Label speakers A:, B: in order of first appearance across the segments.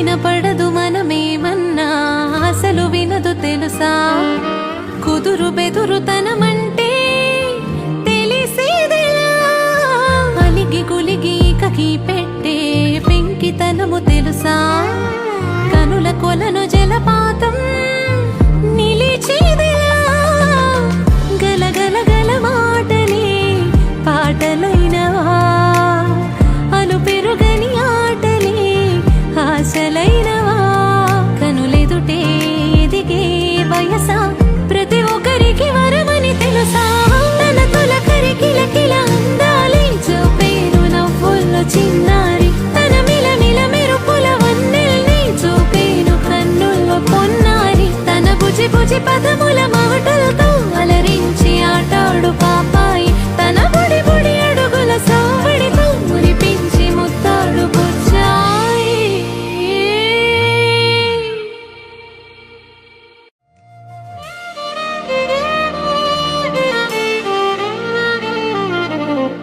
A: చెవిన పడదు మనమేమన్నా అసలు వినదు తెలుసా. కుదురు బెదురు తనమంటే తెలిసేదెలా. అలిగి గులిగి కకి పెట్టే పెంకితనము తెలుసా. కనుల కొలను జలపాతం నిలిచేదెలా. గలగల గల మాటలే పాటలైనవా. అలు పెరుగని ఆటలే ఆశలైనవా. కనులెదుటే ఎదిగే వయసా ప్రతి ఒక్కరికి వరమని తెలుసా. తన తొలకరి కిలకిల అందాలే చూపేను నవ్వుల్లో చిన్నారి. తన మిలమిల మెరుపుల వన్నెల్ని చూపేను కన్నుల్లో పొన్నారి. తన బుజి బుజి పదముల మాటలతో అలరించి ఆటాడు పాపాయి. తన బుడి బుడి అడుగుల సావడితో మురిపించి ముత్తాడు బుజ్జాయి.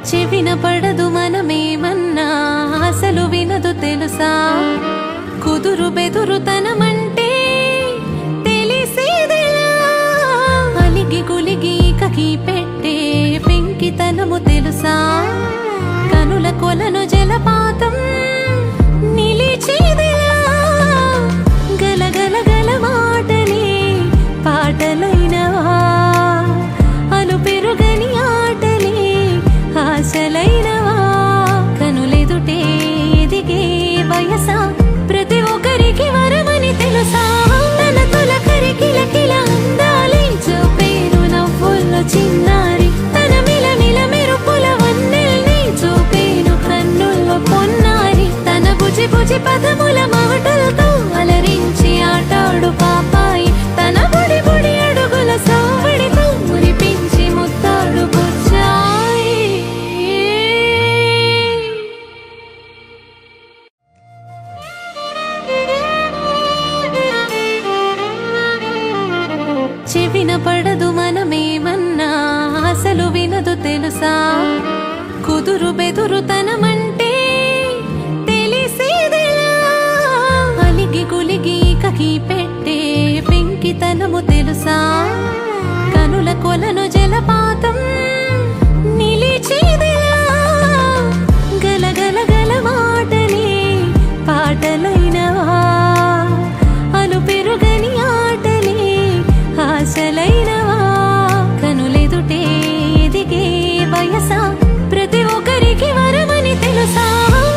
A: చెవిన పడదు మనమేమన్నా అసలు వినదు తెలుసా. కుదురు బెదురు తనమంటే తెలిసేదెలా. అలిగి గులిగి కకి పెట్టే పెంకితనము తెలుసా. కనుల కొలను జలపాతం నిలిచేదెలా. గలగల గల మాటలే పాటలైనవా. అలు పెరుగని ఆటలే ఆశలైనవా. కనులెదుటే ఎదిగే వయసా ప్రతి ఒక్కరికి వరమని తెలుసా. తన తొలకరి కిలకిల అందాలే చూపేను నవ్వుల్లో చిన్నారి. తన మిలమిల మెరుపుల వన్నెల్ని చూపేను కన్నుల్లో పొన్నారి. తన బుజి బుజి పదముల మాటలతో అలరించి ఆటాడు పాపాయి. తన బుడి బుడి అడుగుల సావడితో మురిపించి ముత్తాడు బుజ్జాయి. చెవిన పడదు మనమేమన్నా అసలు వినదు తెలుసా. కుదురు బెదురు తనమంటే తెలిసేదెలా. అలిగి గులిగి కకి పెట్టే పెంకితనము తెలుసా. కనుల కొలను జలపాతం నిలిచేదెలా. గలగల గల మాటలే పాటలైనవా. అలు పెరుగని ఆటలే ఆశలైనవా. కనులెదుటే ఎదిగే వయసా ప్రతి ఒక్కరికి వరమని తెలుసా.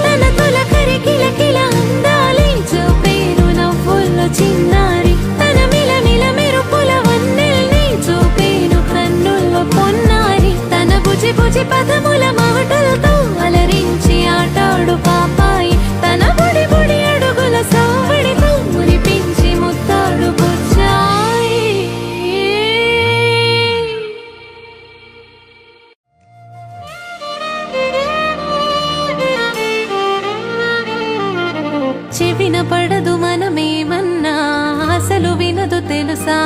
A: తన తొలకరి కిలకిల అందాలే చూపేను నవ్వుల్లో చిన్నారి. తన మిలమిల మెరుపుల వన్నెల్ని చూపేను కన్నుల్లో పొన్నారి. తన బుజి బుజి పదముల మాటలతో అలరించి ఆటాడు పాపాయి. తన బుడి బుడి అడుగుల సావడితో మురిపించి ముత్తాడు బుజ్జాయి. చెవిన పడదు మనమేమన్నా అసలు వినదు తెలుసా.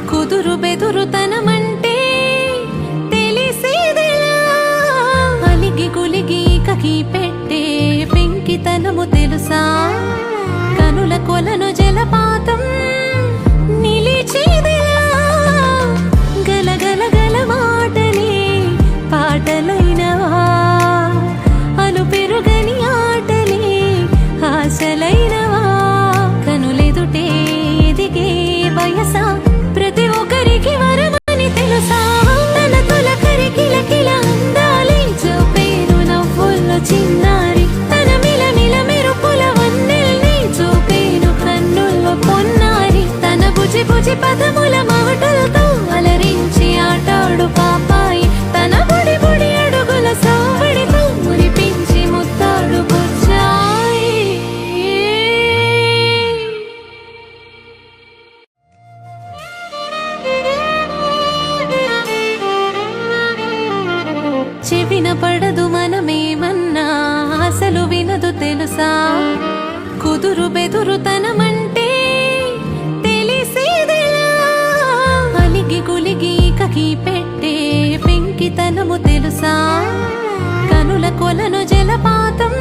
A: కుదురు బెదురు తనమంటే తెలిసేదెలా. అలిగి గులిగి కకి పెట్టే పెంకితనము తెలుసా. కనుల కొలను జలపాతం నిలిచేదెలా. గలగల గల మాటలే పాటలైనవా. అలు పెరుగని ఆటలే ఆశలైనవా. కనులెదుటే ఎదిగే వయసా ప్రతి ఒక్కరికి వరమని తెలుసా. తన తొలకరి కిలకిల అందాలే చూపేను నవ్వుల్లో చిన్నారి. తన మిలమిల మెరుపుల వన్నెల్ని చూపేను కన్నుల్లో పొన్నారి. తన బుజి బుజి పదముల మాటలతో అలరించి ఆటాడు పాపాయి. తన బుడి బుడి అడుగుల సావడితో మురిపించి ముత్తాడు బుజ్జాయి. చెవిన పడదు మనమేమన్నా అసలు వినదు తెలుసా. కుదురు బెదురు తనమంటే తెలిసేదెలా. అలిగి గులిగి కకి పెట్టే పెంకితనము తెలుసా. కనుల కొలను జలపాతం